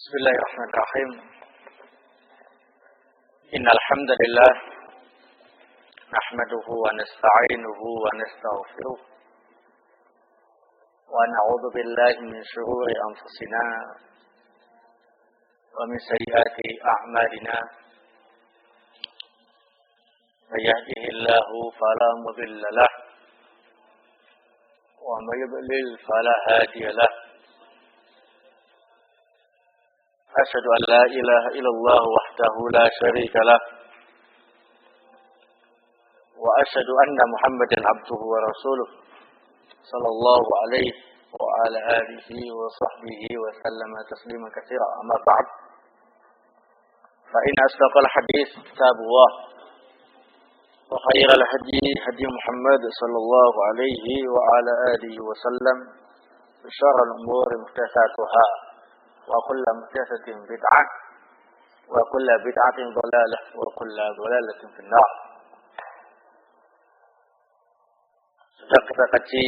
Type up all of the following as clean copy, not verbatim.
Bismillahirrahmanirrahim. Innal hamdalillah nahmaduhu wa nasta'inuhu wa nastaghfiruh wa na'udzu billahi min shururi anfusina wa min sayyiati a'malina. May yahdihillahu fala mudilla lahu wa may yudlil fala hadiya lahu. Asyhadu an la ilaha illallah wahdahu la syarika lah wa asyhadu anna Muhammadan abduhu wa rasuluh sallallahu alaihi wa ala alihi wa sahbihi wa sallama taslima katsira. Amma ba'd, fa inna asdaqal hadits kitabullah wa khairal hadi hadi Muhammad sallallahu alaihi wa ala alihi wa sallam, wa syarrul umuri muhdatsatuha wa kullu muhdatsatin bid'ah wa kullu bid'atin dhalalah wa kullu dhalalatin finnar. Sudah kita kaji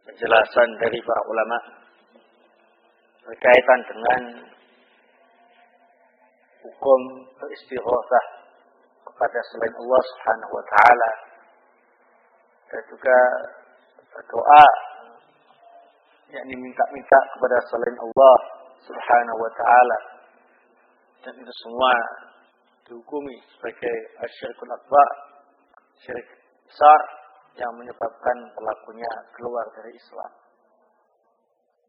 penjelasan dari para ulama berkaitan dengan hukum beristighatsah kepada selain Allah Subhanahu wa taala dan juga berdoa, yakni minta-minta kepada selain Allah Subhanahu wa taala, dan itu semua dihukumi sebagai asyirkul akbar, syirik besar yang menyebabkan pelakunya keluar dari Islam.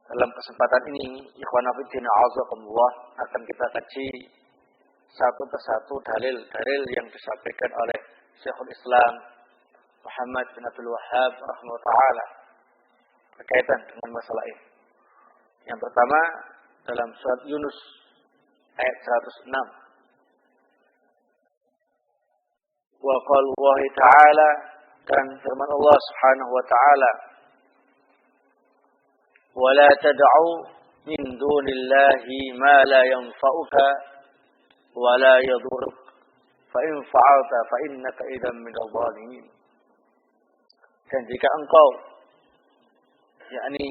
Dalam kesempatan ini, ikhwan fillah a'azakumullah, akan kita kaji satu persatu dalil-dalil yang disampaikan oleh Syekhul Islam Muhammad bin Abdul Wahhab rahimahullah ta'ala berkaitan dengan masalah ini. Yang pertama, dalam surat Yunus ayat 106. Wa qaulullahi ta'ala, dan firman Allah Subhanahu wa ta'ala, wa la tad'u min dunillahi ma la yanfa'uka wa la yadhurruk fa in fa'alta fa innaka idzan minadh dhalimin. Dan jika engkau, yakni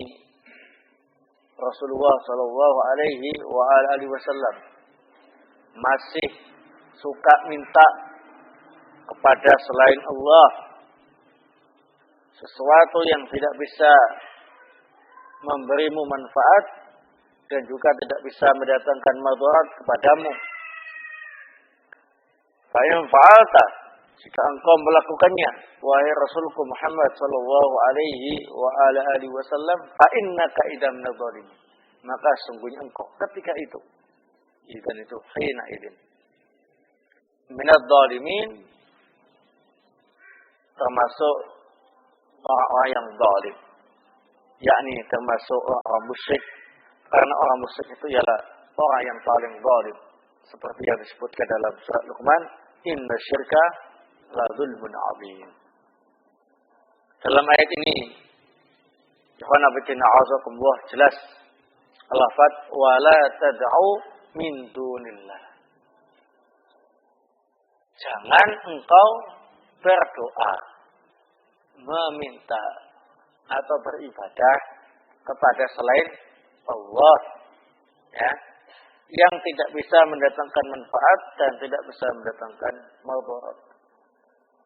Rasulullah sallallahu alaihi wa alihi wasallam, masih suka minta kepada selain Allah sesuatu yang tidak bisa memberimu manfaat dan juga tidak bisa mendatangkan madarat kepadamu, fa in fa'alta, jika engkau melakukannya, wahai Rasulku Muhammad sallallahu alaihi wa alihi wasallam, fa innaka idzan minadh dhalimin, maka sungguhnya engkau ketika itu, idzan itu hina idzin, minadh dhalimin, termasuk orang-orang yang zalim, yakni termasuk orang musyrik, karena orang musyrik itu ialah orang yang paling zalim, seperti yang disebutkan dalam surat Luqman, inna syirka la zulmun azim. Dalam ayat ini, ikhwan fillah a'azakumullah, jelas lafaz wa la tad'u min dunillah. Jangan engkau berdoa, meminta atau beribadah kepada selain Allah, ya, yang tidak bisa mendatangkan manfaat dan tidak bisa mendatangkan madarat.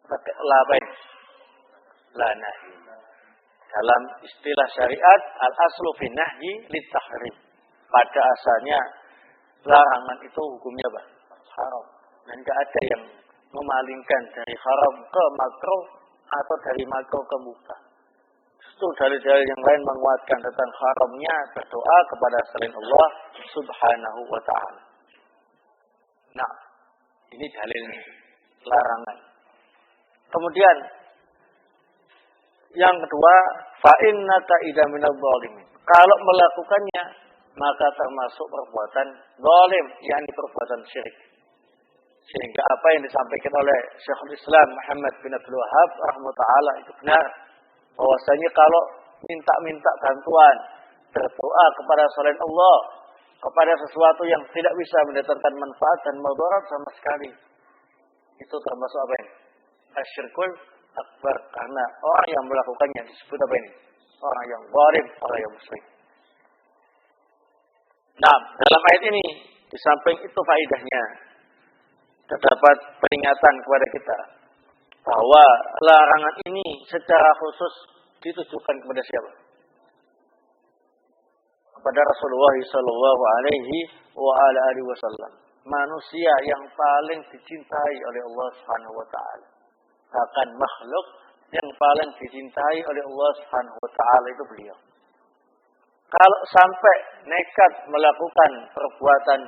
Pakai lain lana. Dalam istilah syariat, al-aslu fi nahyi lit-tahrim. Pada asalnya larangan itu hukumnya apa? Haram. Dan tidak ada yang memalingkan dari haram ke makruh atau dari makruh ke mubah. Itu dalil-dalil yang lain menguatkan tentang haramnya berdoa kepada selain Allah Subhanahu wa ta'ala. Nah, ini dalilnya, larangan. Kemudian yang kedua, fa innaka idzan minadh dhalimin. Kalau melakukannya, maka termasuk perbuatan zalim, yakni perbuatan syirik. Sehingga apa yang disampaikan oleh Syekhul Islam Muhammad bin Abdul Wahhab rahimahullah ta'ala itu benar, bahwasanya kalau minta-minta bantuan, berdoa kepada selain Allah, kepada sesuatu yang tidak bisa mendatangkan manfaat dan madarat sama sekali, itu termasuk apa ini? Asyirkul akbar, karena orang yang melakukannya disebut apa ini? Orang yang zalim, orang yang musyrik. Nah, dalam ayat ini di samping itu faedahnya terdapat peringatan kepada kita bahwa larangan ini secara khusus ditujukan kepada siapa? Kepada Rasulullah sallallahu alaihi wasallam, manusia yang paling dicintai oleh Allah Subhanahu wa taala. Bahkan makhluk yang paling dicintai oleh Allah Subhanahu wa taala itu beliau. Kalau sampai nekat melakukan perbuatan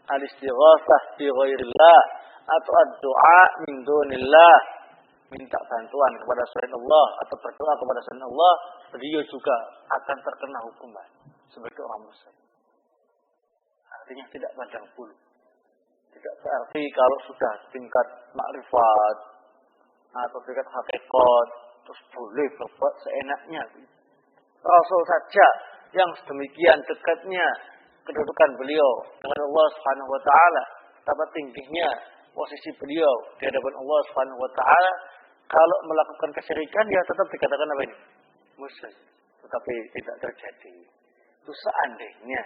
al-istighatsah bi ghairillah atau ad-du'a min dunillah, minta bantuan kepada selain Allah atau berdoa kepada selain Allah, beliau juga akan terkena hukuman sebagai orang musyrik. Artinya tidak pandang bulu. Tidak berarti kalau sudah tingkat makrifat atau tingkat hakikat terus boleh berbuat seenaknya. Rasul saja yang sedemikian dekatnya kedudukan beliau dengan Allah Subhanahu wa taala, betapa tingginya posisi beliau di hadapan Allah Subhanahu wa taala, kalau melakukan kesyirikan dia tetap dikatakan apa ini? Musyrik. Tetapi tidak terjadi. Itu seandainya.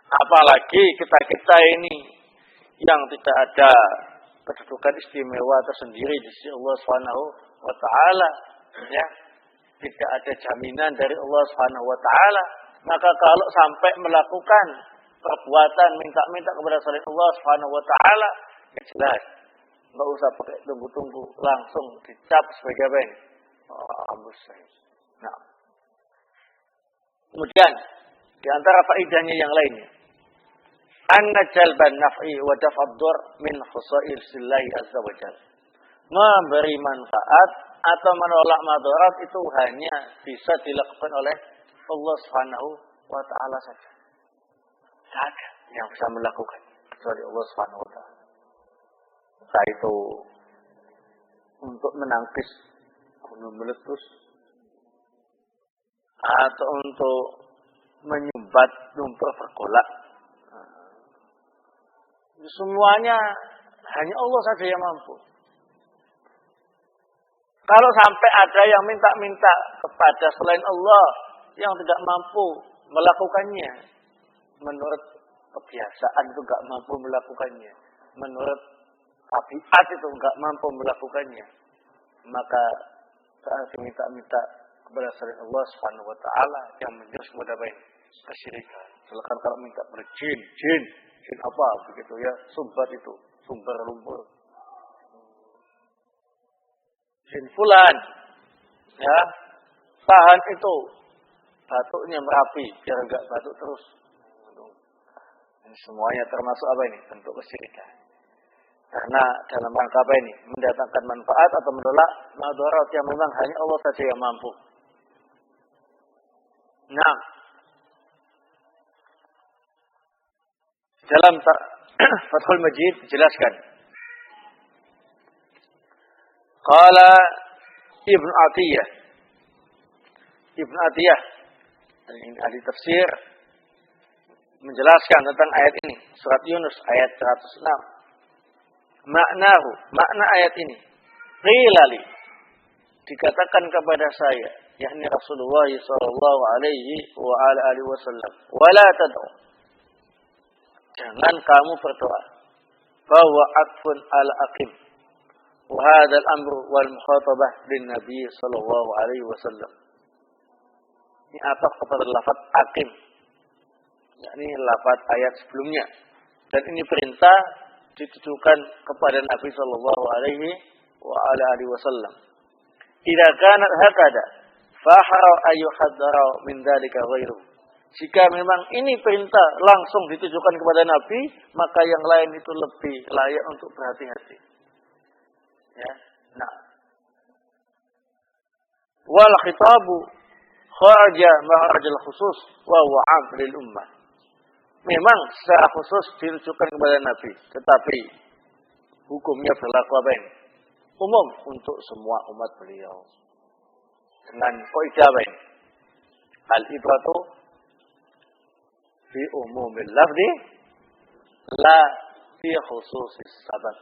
Apalagi kita ini yang tidak ada kedudukan istimewa tersendiri di sisi Allah Subhanahu wa taala, ya. Tidak ada jaminan dari Allah Subhanahu wa taala, maka kalau sampai melakukan perbuatan minta-minta kepada selain Allah Subhanahu wa taala, ya jelas enggak usah pakai tunggu-tunggu, langsung dicap sebagai apa ini? Musyrik. Nah. Kemudian di antara faedahnya yang lainnya, anna jalban naf'i wa daf'ad dur min khusaisillah azza wa jalla. Memberi manfaat atau menolak madarat itu hanya bisa dilakukan oleh Allah Subhanahu wa taala saja. Tidak ada yang bisa melakukan kecuali Allah Subhanahu wa taala. Entah itu untuk menangkis gunung meletus atau untuk menyumbat lumpur bergolak. Semuanya hanya Allah saja yang mampu. Kalau sampai ada yang minta-minta kepada selain Allah yang tidak mampu melakukannya, menurut kebiasaan itu enggak mampu melakukannya, menurut tabiat itu enggak mampu melakukannya, maka saat minta-minta kepada selain Allah Subhanahu wa taala yang menjurus kepada kesyirikan. Silakan kalau minta berjin, jin apa begitu ya, sumbat itu, sumber lumpur. Jin fulan, ya, tahan itu batuknya Merapi biar enggak batuk terus. Ini semuanya termasuk apa ini? Bentuk kesyirikan. Karena dalam rangka apa ini? Mendatangkan manfaat atau menolak madarat yang memang hanya Allah saja yang mampu. Nah, dalam Fathul Majid dijelaskan. Qala Ibnu Atiyah. Ibnu Atiyah, ini ahli tafsir, menjelaskan tentang ayat ini, surat Yunus ayat 106. Makna ayat ini, qila li, dikatakan kepada saya, yakni Rasulullah sallallahu alaihi wasallam, wala tad'u, jangan kamu berdoa, bahwa atfun al-aqim, wa hadzal amru wal mukhatabah lin nabi sallallahu alaihi wasallam. Ini ataf kepada lafaz aqim, yakni lafaz ayat sebelumnya, dan ini perintah ditujukan kepada Nabi sallallahu alaihi wasallam. Idza kanat hakada fahara ayyuhaddara min dzalika ghairu. Jika memang ini perintah langsung ditujukan kepada Nabi, maka yang lain itu lebih layak untuk berhati-hati. Ya. Nah. Wal khitabu kharaja ma'arajal khusus wa huwa 'am lil ummah. Memang secara khusus ditujukan kepada Nabi, tetapi hukumnya berlaku apa ini? Umum untuk semua umat beliau. Dengan kaidah apa ini? Al-ibratu fi umumil lafzi la fi khususis sabab.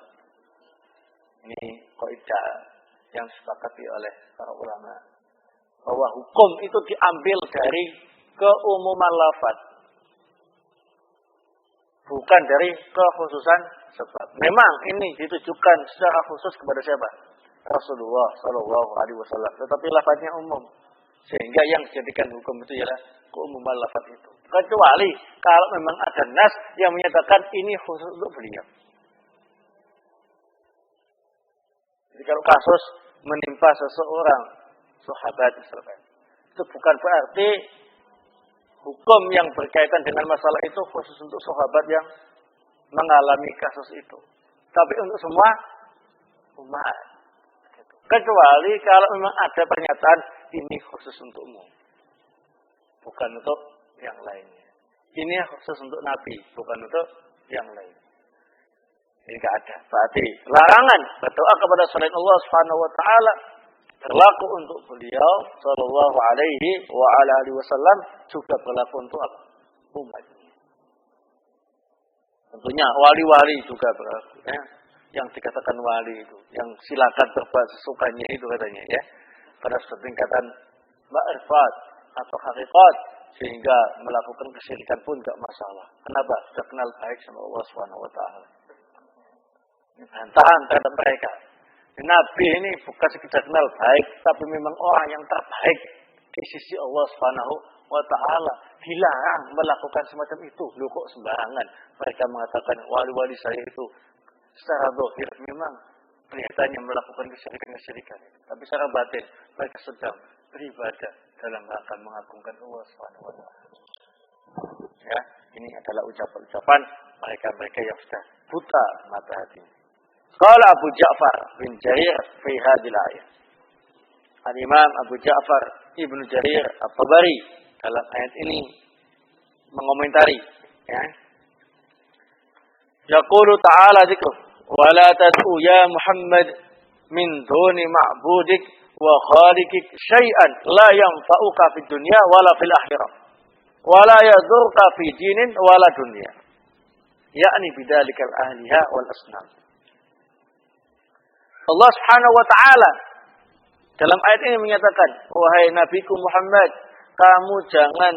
Ini kaidah yang disepakati oleh para ulama, bahwa hukum itu diambil dari keumuman lafaz, bukan dari kekhususan sebab. Memang ini ditujukan secara khusus kepada siapa? Rasulullah Shallallahu Alaihi Wasallam. Tetapi lafadznya umum, sehingga yang dijadikan hukum itu ialah keumuman lafadz itu. Kecuali kalau memang ada nas yang menyatakan ini khusus untuk beliau. Jadi kalau kasus menimpa seseorang sahabat misalkan, itu bukan berarti hukum yang berkaitan dengan masalah itu khusus untuk sahabat yang mengalami kasus itu. Tapi untuk semua umat. Kecuali kalau memang ada pernyataan ini khusus untukmu. Bukan untuk yang lainnya. Ini khusus untuk Nabi, bukan untuk yang lain. Ini tidak ada. Berarti larangan berdoa kepada selain Allah Subhanahu wa taala berlaku untuk beliau sallallahu alaihi wa ala alihi wasallam, juga berlaku untuk umatnya. Tentunya wali-wali juga berlaku ya. Yang dikatakan wali itu, yang silakan berbuat sesukanya itu katanya ya. Pada setingkatan ma'rifat atau hakikat, sehingga melakukan kesyirikan pun tidak masalah. Kenapa? Sudah kenal baik sama Allah Subhanahu wa taala. Bantahan terhadap mereka. Nabi ini bukan sekedar kenal baik, tapi memang orang yang terbaik di sisi Allah Subhanahu wa taala. Dilarang melakukan semacam itu. Loh kok sembarangan mereka mengatakan wali-wali saya itu secara zahir memang kelihatannya melakukan kesyirikan. Tapi secara batin mereka sedang beribadah dalam rangka mengagungkan Allah Subhanahu wa taala. Ya, ini adalah ucapan-ucapan mereka-mereka yang sudah buta mata hatinya. Qala Abu Ja'far bin Jarir fi hadhil ayat. Al-Imam Abu Ja'far Ibnu Jarir At-Tabari dalam ayat ini mengomentari ya. Yaqulu ta'ala dzikruh wa la tad'u ya Muhammad min duni ma'budik wa khaliqik syai'an la yanfa'uka fid dunya wala fil akhirah wa la yadurruka fi dinin wala dunya. Yakni bidzalikal ahliha wal asnam. Allah Subhanahu wa taala dalam ayat ini menyatakan, wahai Nabiku Muhammad, kamu jangan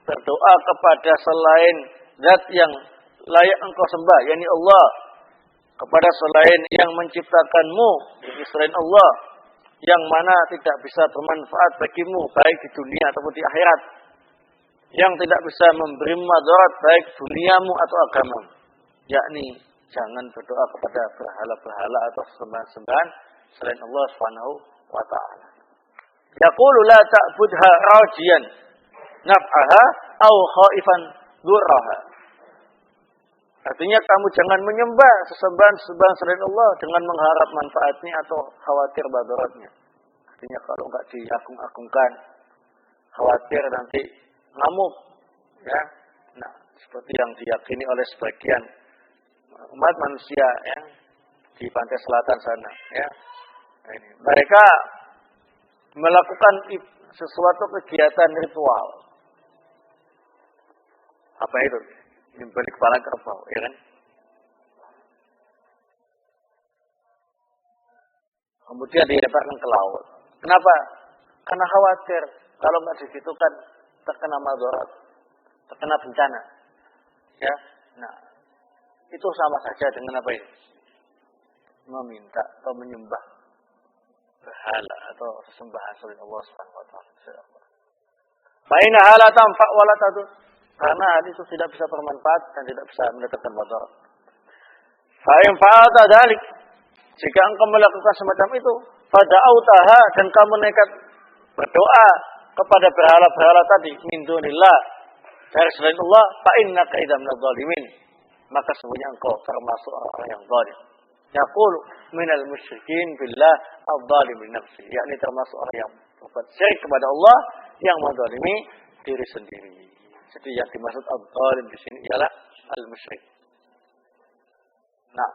berdoa kepada selain zat yang layak engkau sembah, yakni Allah, kepada selain yang menciptakanmu, yakni selain Allah, yang mana tidak bisa bermanfaat bagimu baik di dunia ataupun di akhirat, yang tidak bisa memberi madarat baik duniamu atau agamamu, yakni jangan berdoa kepada berhala-berhala atau sembahan-sembahan selain Allah Subhanahu wa taala. Yaqulu la ta'budha rajiyan naf'aha aw khaifan dzurraha. Artinya kamu jangan menyembah sesembahan-sembahan selain Allah dengan mengharap manfaatnya atau khawatir madaratnya. Artinya kalau enggak diagung-agungkan, khawatir nanti ngamuk ya. Nah, seperti yang diyakini oleh sebagian umat manusia ya di pantai selatan sana ya. Nah, ini. Mereka melakukan sesuatu kegiatan ritual. Apa itu? Nyembelih kepala kerbau, ya kan? Kemudian dilemparkan ke laut. Kenapa? Karena khawatir kalau nggak digitukan terkena madarat, terkena bencana. Ya. Nah, itu sama saja dengan apa ini? Meminta atau menyembah berhala atau sesembahan selain Allah Subhanahu wa taala. Fa inna la tanfa' wa la tadur. Karena hadis itu tidak bisa bermanfaat dan tidak bisa mendatangkan madarat. Fa in fa'ata dzalik, jika engkau melakukan semacam itu, fada'autaha, dan kamu nekat berdoa kepada berhala-berhala tadi min dunillah, dari selain Allah, fa innaka idzan minadh dhalimin, maka sesungguhnya engkau termasuk orang yang zalim. Yaqulu minal musyrikin billah adh-dhalimin nafsi, yakni termasuk orang yang berbuat syirik kepada Allah, yang menzalimi diri sendiri. Jadi yang dimaksud adh-dhalim di sini ialah al-musyrik. Nah,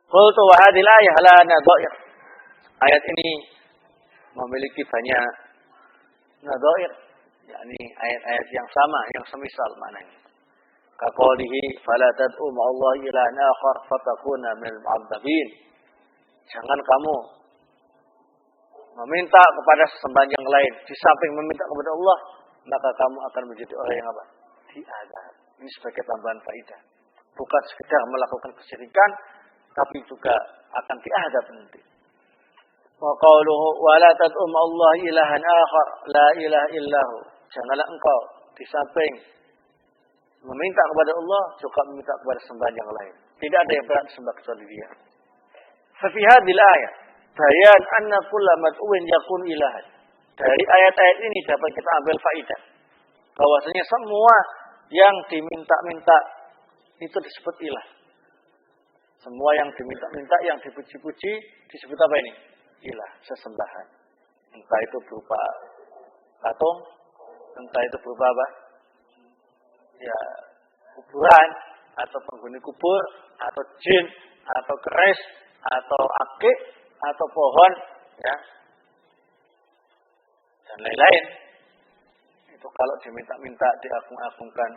qultu wa hadhil ayah la nadha'ir. Ayat ini memiliki banyak nadha'ir, yakni ayat-ayat yang sama, yang semisal maknanya. Kaqaulihi fala tad'u ma'allahi ilahan akhar fatakuna minal mu'adzabin. Jangan kamu meminta kepada sesembahan yang lain di samping meminta kepada Allah, maka kamu akan menjadi orang yang apa? diazab. Ini sebagai tambahan faedah. Bukan sekedar melakukan kesyirikan, tapi juga akan diazab nanti. Wa qauluhu wa la tad'u Allah ilahan akhar la ilaha illahu. Janganlah engkau di samping meminta kepada Allah juga meminta kepada sembahan yang lain. Tidak ada yang berhak disembah kecuali Dia. Fa fi hadhil ayat bayan anna kulla mad'uin yakun ilahan. Dari ayat-ayat ini dapat kita ambil faedah bahwasanya semua yang diminta-minta itu disebut ilah. Semua yang diminta-minta, yang dipuji-puji disebut apa ini? Ilah, sesembahan. Entah itu berupa patung, entah itu berupa apa? Ya, kuburan, atau penghuni kubur, atau jin, atau keris, atau akik, atau pohon, ya, dan lain-lain. Itu kalau diminta-minta, diagung-agungkan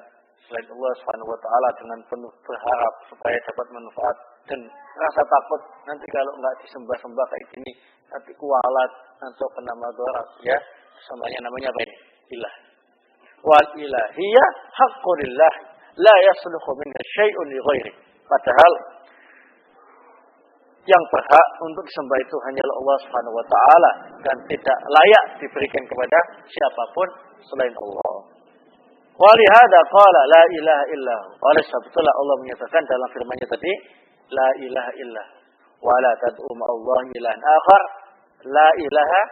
selain Allah Subhanahu wa taala dengan penuh berharap supaya dapat manfaat dan rasa takut nanti kalau enggak disembah-sembah kayak gini nanti kualat atau kena madarat, ya, semuanya namanya apa ini? Ilah. Wal ilahiyah haqqulillah la yasluhu minha syai'un li ghairi. Padahal yang berhak untuk disembah itu hanyalah Allah Subhanahu wa taala dan tidak layak diberikan kepada siapapun selain Allah. Walihada qala la ilaha illahu. Oleh sebab itulah Allah menyatakan dalam firman-Nya tadi la ilaha illah wa la tad'u ma'allahi ilahan akhar la ilaha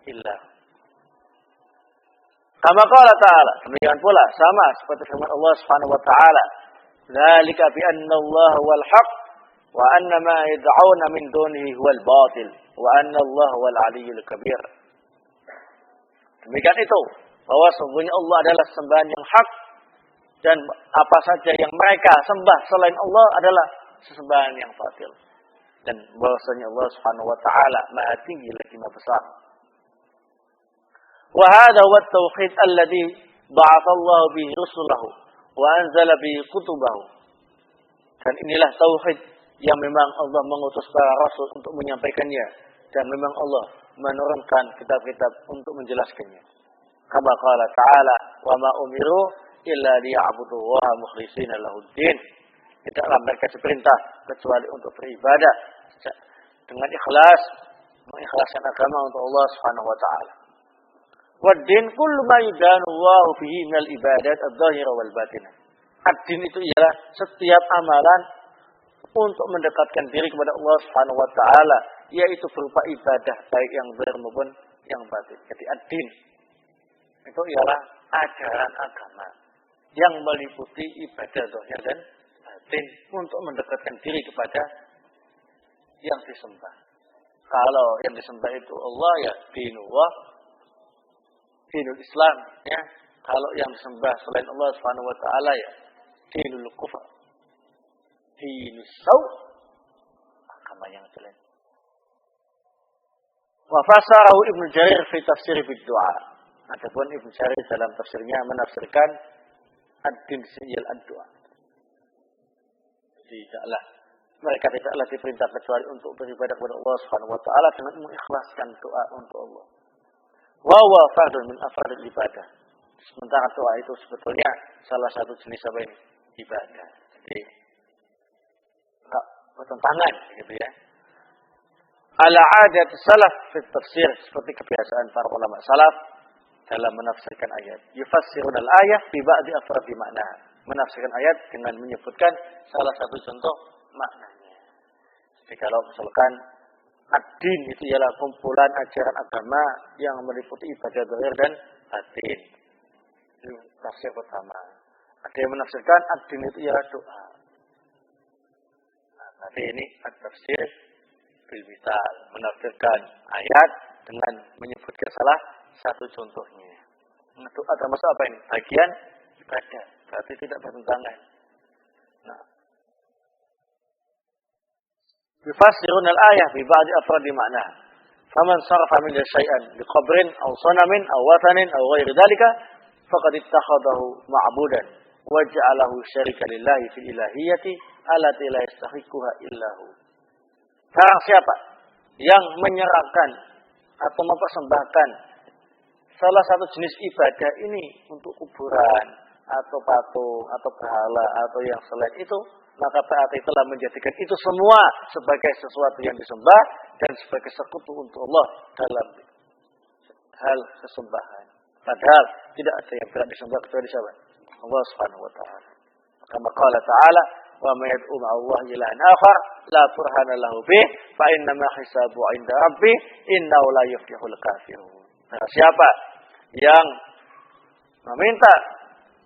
illah. Kama qala ta'ala, demikian pula sama seperti firman Allah Subhanahu wa taala, dzalika bi anna Allah wal haqq wa anna ma yad'una min dunihi huwal batil wa anna Allah wal aliyyul kabir. Demikian itu bahwa sesungguhnya Allah adalah sembahan yang hak dan apa saja yang mereka sembah selain Allah adalah sesembahan yang batil. Dan bahwasanya Allah Subhanahu wa taala Maha tinggi lagi Maha besar. Wa hadha huwa at-tauhid alladhi ba'atha Allah bihi rusulahu wa anzala bihi kutubahu. Dan inilah tauhid yang memang Allah mengutus para rasul untuk menyampaikannya dan memang Allah menurunkan kitab-kitab untuk menjelaskannya. Kama qala ta'ala wa ma umiru illa liya'budullaha mukhlishina lahud-din. Tidaklah mereka diperintah kecuali untuk beribadah dengan ikhlas, mengikhlaskan agama untuk Allah Subhanahu wa taala. Wad-din kullu ma yudanu Allah bihi minal ibadat adh-dhahira wal batinah. Ad-din itu ialah setiap amalan untuk mendekatkan diri kepada Allah Subhanahu wa taala, yaitu berupa ibadah baik yang zahir maupun yang batin. Jadi ad-din itu ialah ajaran agama yang meliputi ibadah zahir dan batin untuk mendekatkan diri kepada yang disembah. Kalau yang disembah itu Allah, ya dinullah, dinul Islam, ya. Kalau yang disembah selain Allah Subhanahu wa taala, ya dinul kufar, dinus saw, agama yang jelek. Wa fasarahu Ibnu Jarir fi tafsir bid-du'a. Adapun Ibnu Jarir dalam tafsirnya menafsirkan ad-din siyal ad-du'a. Mereka tidaklah diperintah kecuali untuk beribadah kepada Allah Subhanahu wa taala dengan mengikhlaskan doa untuk Allah. Wa huwa fardun min afradil ibadah. Sementara doa itu sebetulnya salah satu jenis apa ini? Ibadah. Jadi enggak bertentangan gitu ya. Ala adat salaf fi tafsir, seperti kebiasaan para ulama salaf dalam menafsirkan ayat. Yufassirun al-ayah bi ba'di afradi makna. Menafsirkan ayat dengan menyebutkan salah satu contoh maknanya. Jadi kalau misalkan ad-din itu ialah kumpulan ajaran agama yang meliputi ibadah zahir dan batin. Itu tafsir pertama. Ada yang menafsirkan ad-din itu ialah doa. Nah, tapi ini ad-tafsir bil misal, menafsirkan ayat dengan menyebutkan salah satu contohnya. Doa termasuk apa ini? Bagian ibadah. Berarti tidak bertentangan. Nah, yufassirun al-ayah bi ba'di afradi makna. Faman sarafa min syai'an bi qabrin aw sanamin aw watanin aw ghairi dzalika faqad ittakhadahu ma'budan wa ja'alahu syarika lillahi fil ilahiyyati allati la yastahiquha illahu. Barang siapa yang menyerahkan atau mempersembahkan salah satu jenis ibadah ini untuk kuburan atau patung, atau berhala, atau yang selain itu, maka taat telah menjadikan itu semua sebagai sesuatu yang disembah dan sebagai sekutu untuk Allah dalam hal sesembahan. Padahal tidak ada yang berhak disembah kecuali siapa? Allah Subhanahu wa taala. Kama qala ta'ala, wa may yad'u ma'allahi ilahan akhar la burhana lahu bih fa inna ma hisabu 'inda rabbih innahu la yuflihul kafirun. Nah, siapa yang meminta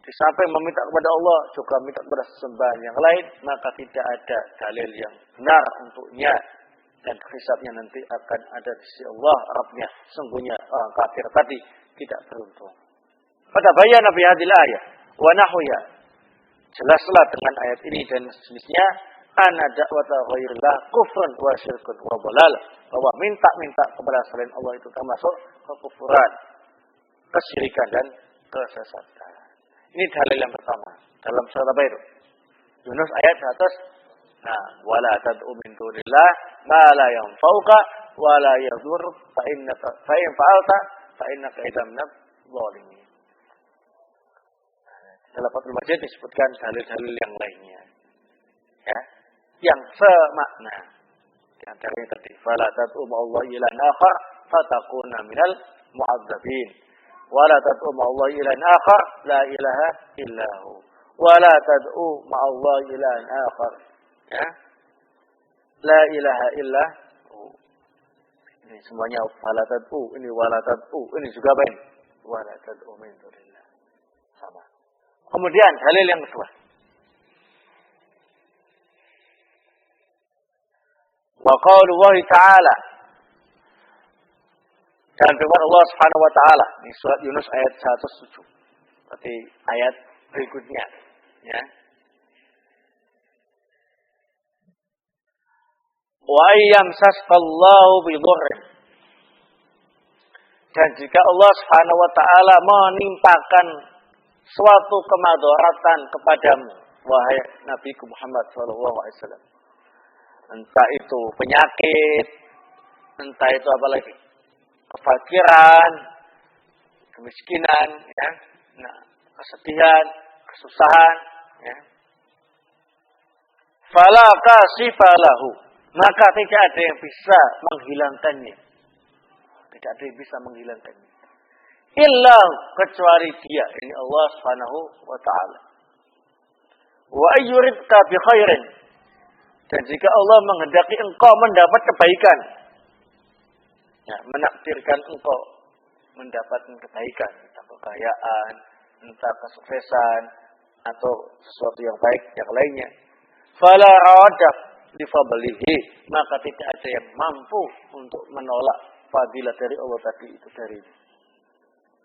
di samping meminta kepada Allah juga minta kepada sesembahan yang lain, maka tidak ada dalil yang benar untuknya dan hisabnya nanti akan ada di sisi Allah Rabbnya. Sungguhnya orang kafir tadi tidak beruntung. Pada bayan Nabi hadil ayat wa nahwiya, jelaslah dengan ayat ini dan sejenisnya, ana da'wata ghairillah kufrun wa syirkun wa dhalal, bahwa minta kepada selain Allah itu termasuk kekufuran, kesyirikan dan kesesatan. Ini dalil yang pertama dalam surat apa itu? Yunus ayat 100. Nah, wala tad'u min dunillah ma la yanfa'uka wa la yadhurruka fa in fa'alta fa innaka idzan minadh dhalimin. Dalam Fathul Majid disebutkan dalil-dalil yang lainnya. Ya, yang semakna. Di antaranya tadi, fala tad'u ma'allahi ilahan akhar fatakuna minal mu'adzabin. Wala tad'u ma'allahi ilahan akhar la ilaha illahu. Wala tad'u ma'allahi ilahan akhar. Ya. La ilaha illahu. Ini semuanya wala tad'u, ini wala tad'u, ini juga apa ini? Wala tad'u min dunillah. Sama. Kemudian dalil yang kedua. Wa qaulullahi ta'ala, dan firman Allah Subhanahu wa taala di surat Yunus ayat 107. Berarti ayat berikutnya, ya. Wa ayyamsasqallahu bidurrin, dan jika Allah Subhanahu wa taala menimpakan suatu kemadaratan kepadamu, wahai Nabi Muhammad sallallahu alaihi wasallam, entah itu penyakit, entah itu apa lagi, kefakiran, kemiskinan, ya, nah, kesedihan, kesusahan, ya. Fala kasifa lahu, maka tidak ada yang bisa menghilangkannya. Tidak ada yang bisa menghilangkannya. Illa, kecuali Dia, ini Allah Subhanahu wa taala. Wa ayyuridka bi khairin, dan jika Allah menghendaki engkau mendapat kebaikan, ya, menakdirkan engkau mendapatkan kebaikan, entah kekayaan, entah kesuksesan, atau sesuatu yang baik yang lainnya, fala radda li fadlihi, maka tidak ada yang mampu untuk menolak fadilah dari Allah tadi itu darinya.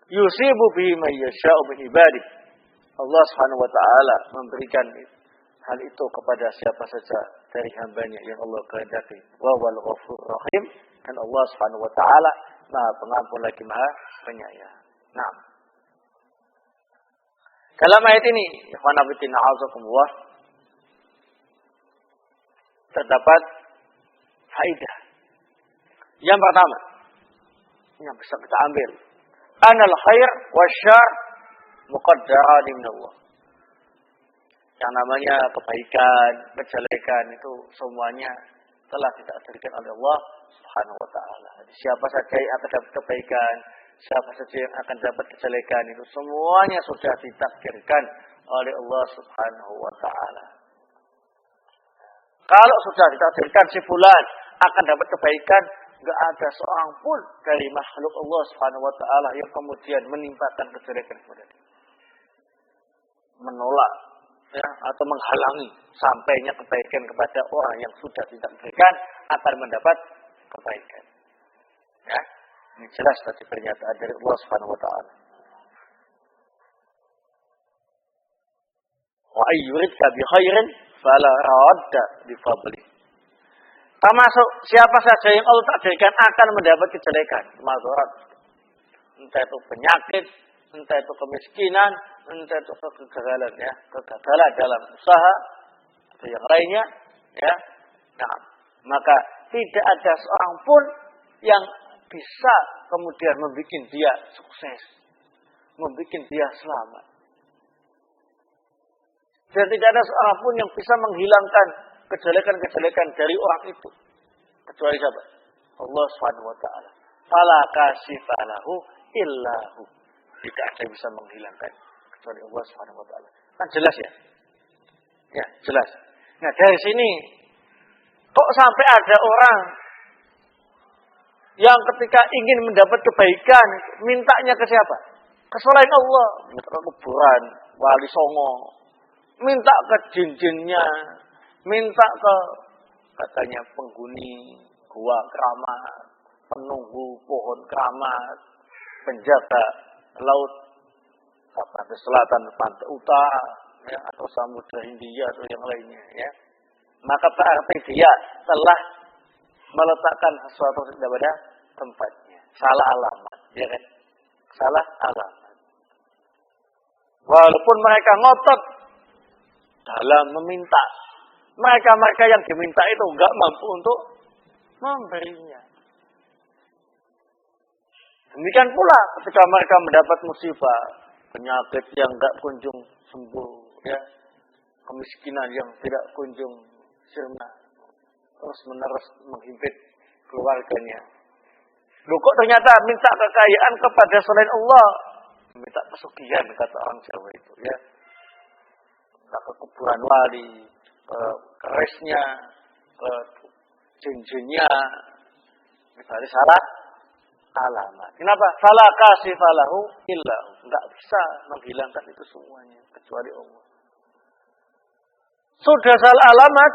Yusibu bihi man yasha'u min ibadihi, Allah Subhanahu wa taala memberikan hal itu kepada siapa saja dari hambanya yang Allah kehendaki. Wa wal ghafurur rahim, dan Allah Subhanahu wa taala Maha Pengampun lagi Maha Penyayang. Nah, dalam ayat ini, ikhwan fillah a'azakumullah, terdapat faedah. Yang pertama, yang bisa kita ambil, anal khair wasyarr muqaddaran min Allah. Yang namanya kebaikan, kejelekan itu semuanya telah ditakdirkan oleh Allah Subhanahu wa taala. Siapa saja yang akan dapat kebaikan, siapa saja yang akan dapat kejelekan, itu semuanya sudah ditakdirkan oleh Allah Subhanahu wa taala. Kalau sudah ditakdirkan si fulan akan dapat kebaikan, enggak ada seorang pun dari makhluk Allah Subhanahu wa taala yang kemudian menimpakan kejelekan kepada dia, menolak, ya, atau menghalangi sampainya kebaikan kepada orang yang sudah ditakdirkan akan mendapat kebaikan. Ya, ini jelas tadi pernyataan dari Allah Subhanahu wa taala. Wa ayyuridka bi khairin fala radda li fadli. Termasuk siapa saja yang Allah takdirkan akan mendapat kejelekan, mazharat. Entah itu penyakit, entah itu kemiskinan, entah itu kegagalan, ya, kegagalan dalam usaha atau yang lainnya, ya. Nah, maka tidak ada seorang pun yang bisa kemudian membuat dia sukses, membuat dia selamat. Dan tidak ada seorang pun yang bisa menghilangkan kejelekan-kejelekan dari orang itu. Kecuali siapa? Allah Subhanahu wa taala. Fala kasifalahu illahu. Tidak ada yang bisa menghilangkan kecuali Allah Subhanahu wa taala. Kan jelas ya? Ya, jelas. Nah, dari sini kok sampai ada orang yang ketika ingin mendapat kebaikan, mintanya ke siapa? Ke selain Allah. Minta ke kuburan, wali songo. Minta ke jin-jinnya. Minta ke katanya penghuni gua keramat, penunggu pohon keramat, penjaga laut pantai selatan, pantai utara, ya, atau samudra Hindia atau yang lainnya, ya. Maka berarti dia telah meletakkan sesuatu pada tempatnya. Salah alamat, ya kan? Salah alamat. Walaupun mereka ngotot dalam meminta, mereka yang diminta itu enggak mampu untuk memberinya. Demikian pula ketika mereka mendapat musibah, penyakit yang enggak kunjung sembuh, ya, kemiskinan yang tidak kunjung sirna, terus menerus menghimpit keluarganya. Loh kok ternyata minta kekayaan kepada selain Allah, minta pesugihan kata orang Jawa itu, ya, ke kuburan wali, ke kerisnya, ke jin-jinnya, misalnya salah alamat. Kenapa? Fala kasifalahu illahu. Enggak bisa menghilangkan itu semuanya kecuali Allah. Sudah salah alamat,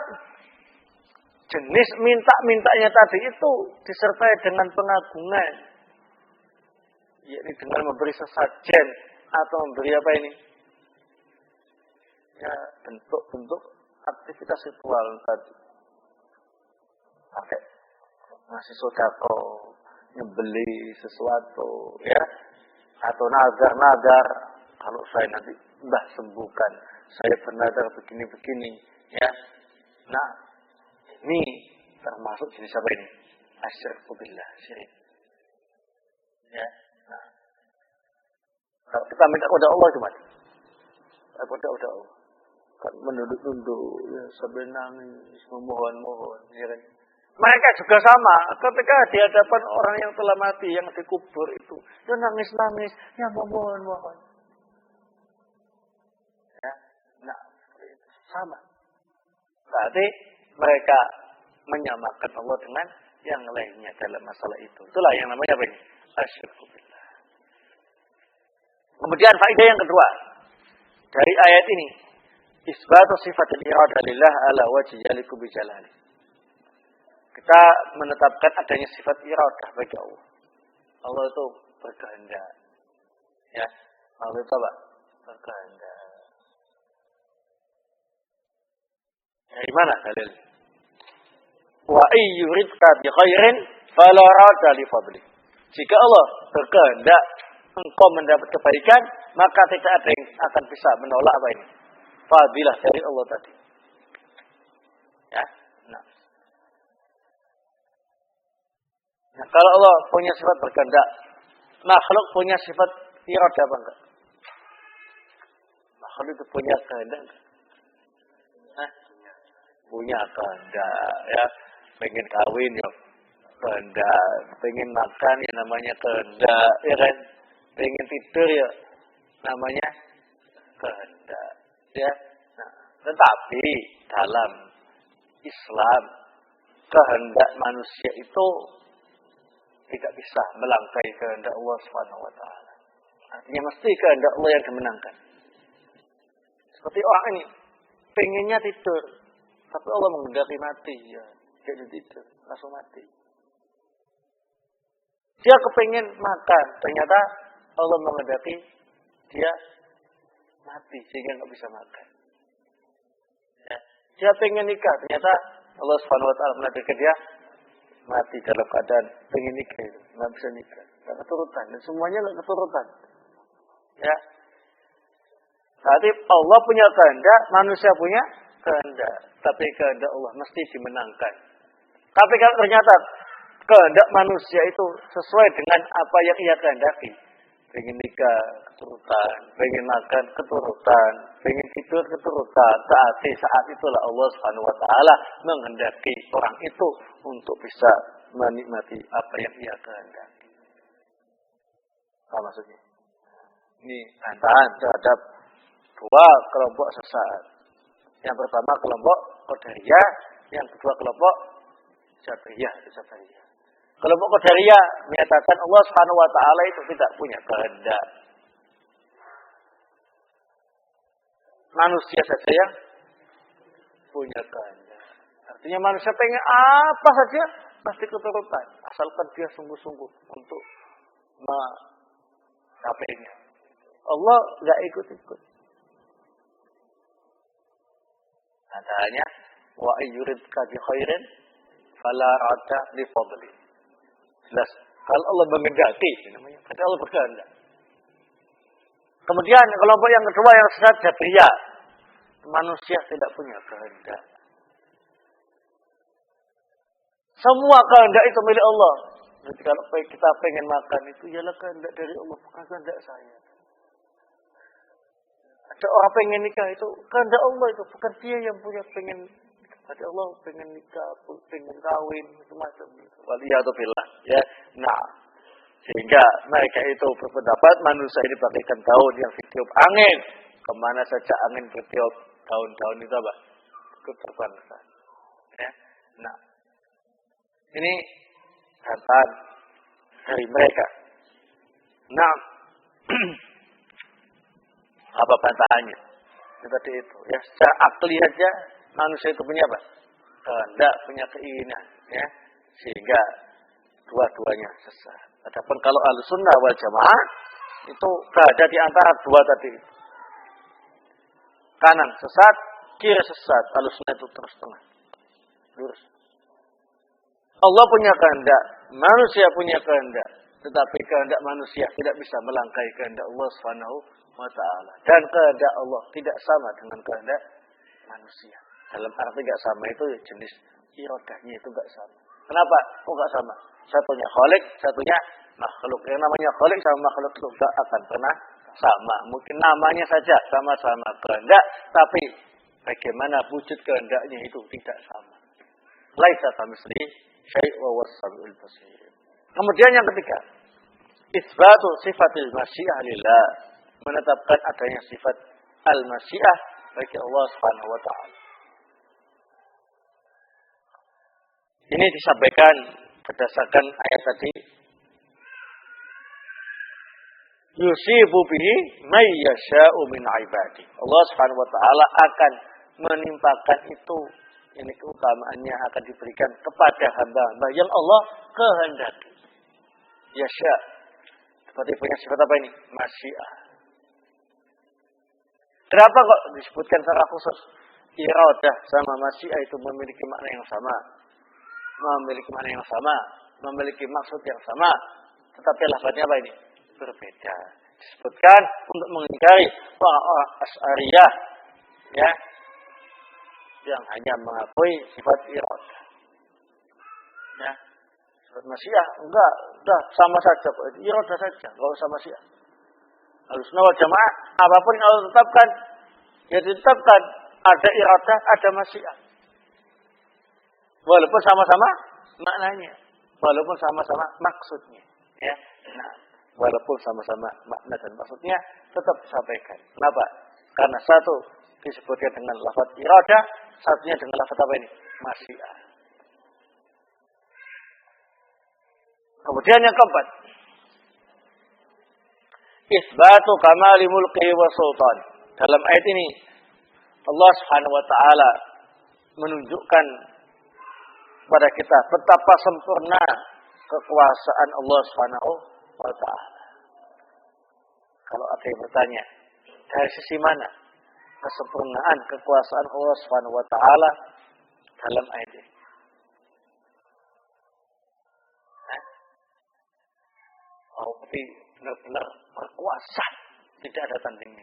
jenis minta-mintanya tadi itu disertai dengan pengagungan, yakni dengan memberi sesajen atau memberi apa ini? Ya, bentuk-bentuk aktivitas ritual tadi. Pakai ngasih sodako, nyembeli sesuatu, ya, atau nadar-nadar. Kalau saya nanti mbah sembuhkan, saya bernadar begini-begini, ya. Nah, ini termasuk jenis apa ini? Asyirku billah, syirik. Ya. Nah, kalau kita minta kepada Allah gimana? Kepada Allah. Kan menunduk-nunduk, ya, sambil nangis, memohon-mohon, ya kan? Mereka juga sama, ketika di hadapan orang yang telah mati, yang dikubur itu, dia nangis-nangis, ya memohon-mohon. Ya, nah, sama. Berarti mereka menyamakan Allah dengan yang lainnya dalam masalah itu. Itulah yang namanya apa ini? Asyirku billah. Kemudian faedah yang kedua dari ayat ini, isbatu sifatil iradah lillah ala wajhi yaliku bijalali. Kita menetapkan adanya sifat iradah bagi Allah. Allah itu berkehendak. Ya, Allah itu apa? Berkehendak. Dari mana dalil? Wa ayyuridka bi khairin fala rada li fadli. Jika Allah berkehendak engkau mendapat kebaikan, maka tidak ada yang akan bisa menolak apa ini? Fadilah dari Allah tadi. Ya. Nah, kalau Allah punya sifat berkehendak, makhluk punya sifat iradah apa enggak? Makhluk itu punya kehendak enggak? Punya kehendak, ya. Pengen kawin ya kehendak, pengen makan ya namanya kehendak, ya kan? Pengen tidur ya namanya kehendak, ya. Nah, tetapi dalam Islam kehendak manusia itu tidak bisa melangkahi kehendak Allah Subhanahu wa taala. Artinya mesti kehendak Allah yang dimenangkan. Seperti orang ini pengennya tidur, tapi Allah menghendaki mati, ya. Dia tidur, langsung mati. Dia kepengen makan, ternyata Allah menghendaki dia mati sehingga nggak bisa makan. Ya. Dia pengen nikah, ternyata Allah Subhanahu wa taala menakdirkan dia mati dalam keadaan pengen nikah, nggak bisa nikah, nggak keturutan, dan semuanya nggak keturutan. Ya, berarti Allah punya kehendak, manusia punya kehendak, tapi kehendak Allah mesti dimenangkan. Tapi kalau ternyata kehendak manusia itu sesuai dengan apa yang ia kehendaki, pengen nikah keturutan, pengen makan keturutan, pengen tidur keturutan. Saat itulah Allah Subhanahu wa taala menghendaki orang itu untuk bisa menikmati apa yang ia kehendaki. Apa maksudnya? Ini bantahan terhadap dua kelompok sesat. Yang pertama kelompok Qadariyah, yang kedua kelompok Jabriyah. Kelompok Qadariyah menyatakan Allah Subhanahu wa taala itu tidak punya kehendak. Manusia saja yang punya kehendak. Artinya manusia pengen apa saja pasti keturutan, asalkan dia sungguh-sungguh untuk mencapainya. Allah enggak ikut-ikut. Adanya wa ayyuridka bi khairin fala radda li fadli. Jelas. Kalau Allah menghendaki, namanya berarti Allah berkehendak. Kemudian kelompok yang kedua yang sesat Jabriyah. Manusia tidak punya kehendak. Semua kehendak itu milik Allah. Jadi kalau kita pengen makan itu ialah kehendak dari Allah, bukan kehendak saya. Ada orang pengen nikah itu kehendak Allah, itu bukan dia yang punya pengen. Ada Allah pengen nikah, pengen kawin, macam-macam. Waliyadzubillah. Ya, nah, sehingga mereka itu berpendapat manusia ini bagaikan daun yang ditiup angin. Kemana saja angin bertiup, daun-daun itu apa? Ikut terbangsa. Ya, nah, ini bantahan dari mereka. Nah, apa bantahannya? Seperti itu. Ya, secara akli saja manusia itu punya apa? Kehendak, punya keinginan, ya. Sehingga dua-duanya sesat. Adapun kalau Ahlussunnah wal Jamaah itu berada di antara dua tadi. Kanan sesat, kiri sesat. Ahlussunnah itu terus tengah. Lurus. Allah punya kehendak, manusia punya kehendak. Tetapi kehendak manusia tidak bisa melangkahi kehendak Allah Subhanahu wa taala. Dan kehendak Allah tidak sama dengan kehendak manusia. Dalam arti tidak sama itu jenis iradahnya itu tidak sama. Kenapa? Kok tidak sama? Satunya khalik, satunya makhluk. Yang namanya khalik sama makhluk itu tidak akan pernah sama. Mungkin namanya saja sama-sama kehendak, tapi bagaimana wujud kehendaknya itu tidak sama. Laisa kamitslihi syai' wa huwas samiul basir. Kemudian yang ketiga, isbatu sifatil masyiah lillah, menetapkan adanya sifat al-masyiah bagi Allah Subhanahu wa taala. Ini disampaikan berdasarkan ayat tadi. Yusibu bihi may yasha'u min ibadi. Allah Subhanahu wa taala akan menimpakan itu, ini keutamaannya akan diberikan kepada hamba-hamba yang Allah kehendaki. Yasha. Seperti punya sifat apa ini? Masyiah. Kenapa kok disebutkan secara khusus? Iradah sama masyiah itu memiliki makna yang sama. Memiliki makna yang sama. Memiliki maksud yang sama. Tetapi lafadznya apa ini? Berbeda. Disebutkan untuk mengingkari orang-orang Asy'ariyah. Ya. Yang hanya mengakui sifat iradah. Ya. Sifat masyiah, enggak, udah sama saja, iradah saja, enggak usah masyiah. Ahlussunnah wal Jamaah, apapun yang Allah tetapkan, ya ditetapkan ada iradah, ada masyiah. Walaupun sama-sama maknanya, walaupun sama-sama maksudnya, ya. Nah, walaupun sama-sama makna dan maksudnya tetap disampaikan. Kenapa? Karena satu disebutkan dengan lafaz iradah, satunya dengan lafaz apa ini? Masyiah. Kemudian yang keempat, isbatu kamali mulki wa sultan. Dalam ayat ini Allah Subhanahu wa taala menunjukkan pada kita betapa sempurna kekuasaan Allah Subhanahu wa taala. Kalau ada yang bertanya, dari sisi mana kesempurnaan kekuasaan Allah Subhanahu wa taala dalam ayat ini? Tapi benar-benar berkuasa, tidak ada tandingnya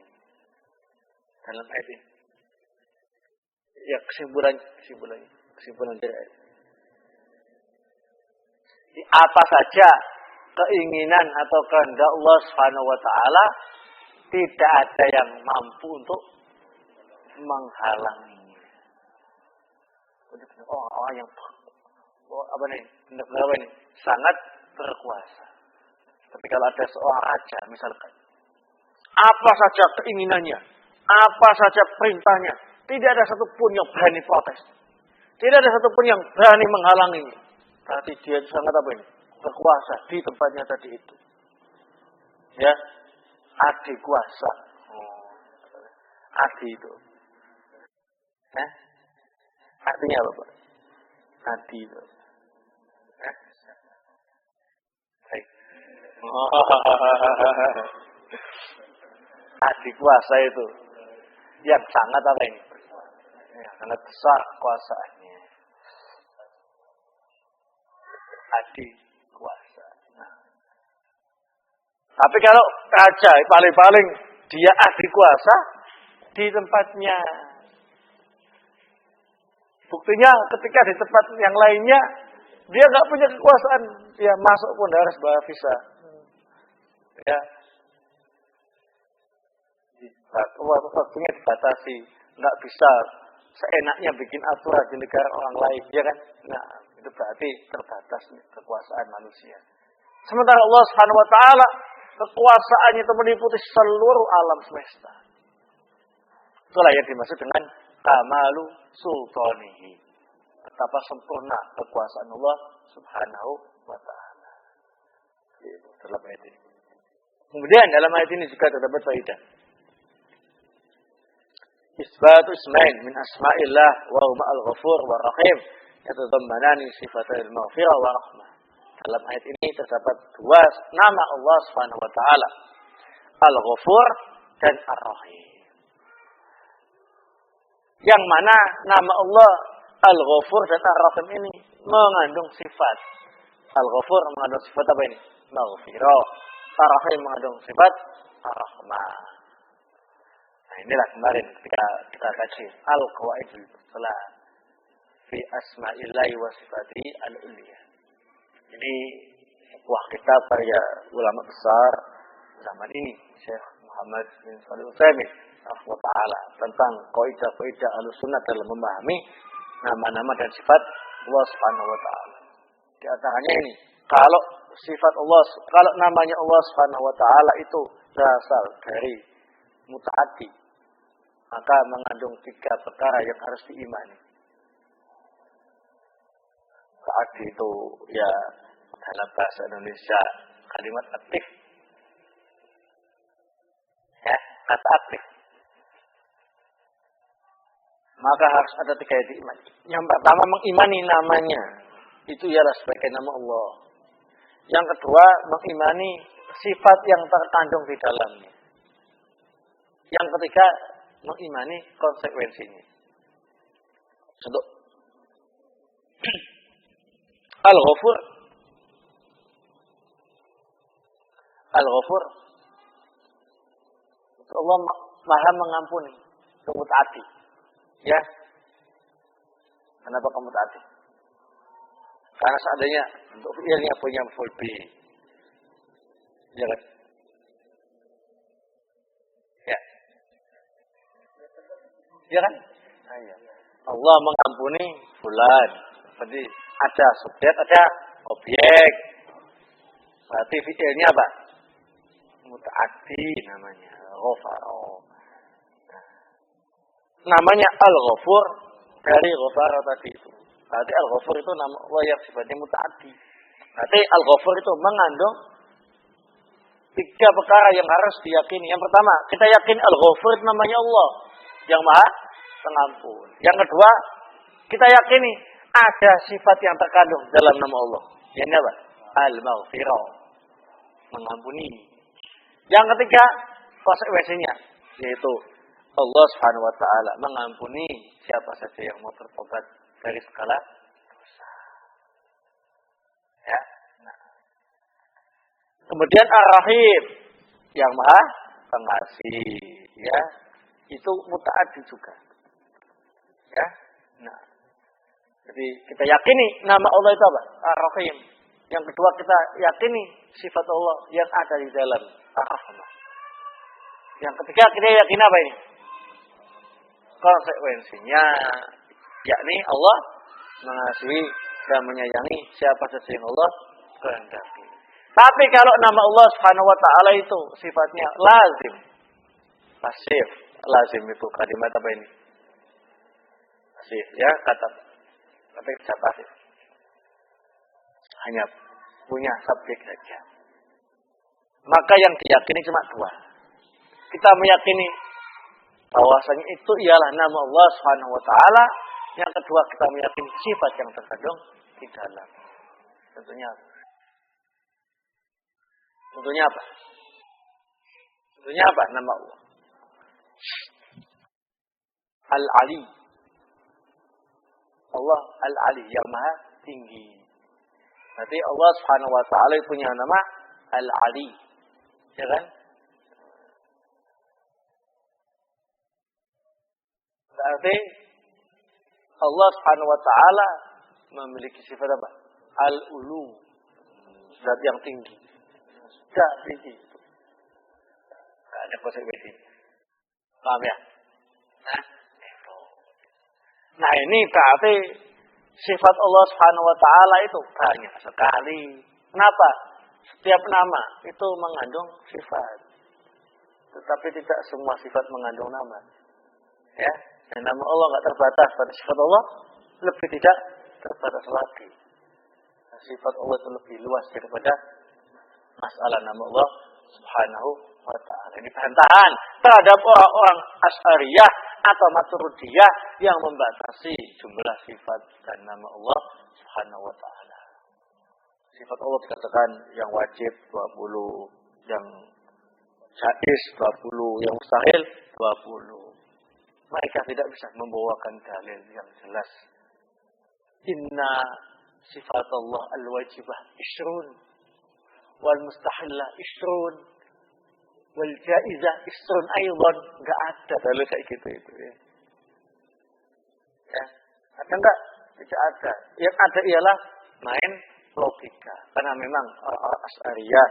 dalam ayat ini. Ya, kesimpulan dari ayat. Di apa saja keinginan atau kehendak Allah Subhanahu wa taala, tidak ada yang mampu untuk menghalanginya. Orang yang benar-benar ini sangat berkuasa. Tapi kalau ada seorang raja misalkan, apa saja keinginannya, apa saja perintahnya, tidak ada satupun yang berani protes. Tidak ada satupun yang berani menghalanginya. Berarti dia sangat apa ini? Berkuasa di tempatnya tadi itu. Ya, adi kuasa. Adi itu. Artinya apa, Pak? Adi itu. Baik. Adi kuasa itu yang sangat apa ini? Yang sangat besar kuasaannya. Adi kuasa. Nah. Tapi kalau raja paling-paling dia adi kuasa di tempatnya. Buktinya ketika di tempat yang lainnya dia nggak punya kekuasaan, dia masuk pun harus bawa visa. Ya. Waktunya dibatasi, nggak bisa seenaknya bikin aturan di negara orang lain, ya kan? Nah, itu berarti terbatas kekuasaan manusia. Sementara Allah Subhanahu wa taala kekuasaannya itu meliputi seluruh alam semesta. Itulah yang dimaksud dengan kamalu sultanihi. Betapa sempurna kekuasaan Allah Subhanahu wa taala. Dalam ayat ini. Kemudian dalam ayat ini juga terdapat faedah. Isbatu ismain min asma'illah wa huma al-ghafur wa rahim yatadammanani sifatal maghfirah wa rahmah. Dalam ayat ini terdapat dua nama Allah Subhanahu wa taala, Al-Ghafur dan Ar-Rahim. Yang mana nama Allah Al-Ghafur dan Ar-Rahim ini mengandung sifat. Al-Ghafur mengandung sifat apa ini? Maghfirah. Ar-Rahim mengandung sifat Ar-Rahmah. Nah, inilah kemarin ketika kita kaji Al-Qawaidul Salah fi asma'illahi wa sifatihi al-uliyah. Ini sebuah kitab karya ulama besar zaman ini, Syekh Muhammad bin Shalih Al-Utsaimin rahimahullah tentang kaidah-kaidah Ahlussunnah dalam memahami nama-nama dan sifat Allah Subhanahu wa taala. Di antaranya ini, kalau sifat Allah, kalau namanya Allah Subhanahu wa taala itu berasal dari mutaaddi, maka mengandung 3 perkara yang harus diimani. Mutaaddi itu ya dalam bahasa Indonesia kalimat aktif. Ya, kata aktif. Maka harus ada 3 yang diimani. Yang pertama mengimani namanya. Itu ialah sebagai nama Allah. Yang kedua mengimani sifat yang terkandung di dalamnya. Yang ketiga mengimani konsekuensinya. Contoh. Al-Ghafur. Al-Ghafur. Allah Maha mengampuni. Mutaaddi. Ya. Kenapa kamu mutaaddi? Karena seandainya untuk fi'ilnya punya maf'ul bih. Ya kan? Ya. Ya kan? Iya. Allah mengampuni fulan. Berarti ada subjek, ada objek. Berarti fi'ilnya apa? Mutaaddi namanya. Ghafara. Namanya Al-Ghafur dari Ghafara tadi itu. Berarti Al-Ghafur itu nama Allah yang sifatnya mutaaddi. Berarti Al-Ghafur itu mengandung 3 perkara yang harus diyakini. Yang pertama, kita yakin Al-Ghafur itu namanya Allah yang Maha Pengampun. Yang kedua, kita yakini ada sifat yang terkandung dalam nama Allah. Yang apa? Al-Maghfirah. Mengampuni. Yang ketiga, konsekuensinya yaitu Allah Subhanahu wa taala mengampuni siapa saja yang mau bertobat dari segala dosa. Ya. Nah. Kemudian Ar-Rahim yang Maha Pengasih, ya. Itu mutaaddi juga. Ya. Nah. Jadi kita yakini nama Allah itu apa? Ar-Rahim. Yang kedua kita yakini sifat Allah yang ada di dalam Ar-Rahman. Yang ketiga kita yakini apa ini? Konsekuensinya, yakni Allah mengasihi dan menyayangi siapa saja yang Allah kehendaki. Tapi kalau nama Allah Subhanahu wa taala itu sifatnya lazim, pasif, lazim itu kalimat apa ini? Pasif, ya, kata pasif. Hanya punya subjek saja. Maka yang diyakini cuma dua. Kita meyakini bahwasanya itu ialah nama Allah Subhanahu wa taala. Yang kedua kita meyakini sifat yang terkandung di dalam. Tentunya apa? Tentunya apa nama Allah? Al-Ali. Allah Al-Ali yang maha tinggi. Berarti Allah Subhanahu wa taala punya nama Al-Ali. Ya kan? Berarti Allah Subhanahu wa taala memiliki sifat apa? Al-Ulu. Zat yang tinggi. Zat tinggi. Enggak ada konsekuensi. Paham ya? Nah, ini berarti sifat Allah Subhanahu wa taala itu banyak sekali. Kenapa? Setiap nama itu mengandung sifat. Tetapi tidak semua sifat mengandung nama. Ya, dan nama Allah enggak terbatas pada sifat Allah, lebih tidak terbatas lagi. Nah, sifat Allah itu lebih luas daripada masalah nama Allah Subhanahu wa taala. Ini bantahan terhadap orang-orang Asy'ariyah atau Maturidiyah yang membatasi jumlah sifat dan nama Allah Subhanahu wa taala. Sifat Allah dikatakan yang wajib 20, yang jaiz 20, yang mustahil 20. Mereka tidak bisa membawakan dalil yang jelas. Inna sifat Allah al-wajibah isrun wal mustahillah isrun wal jaizah isrun aydan. Enggak ada dalil kayak gitu itu ya. Ya, ada enggak? Tidak ada. Yang ada ialah main logika. Karena memang orang Asy'ariyah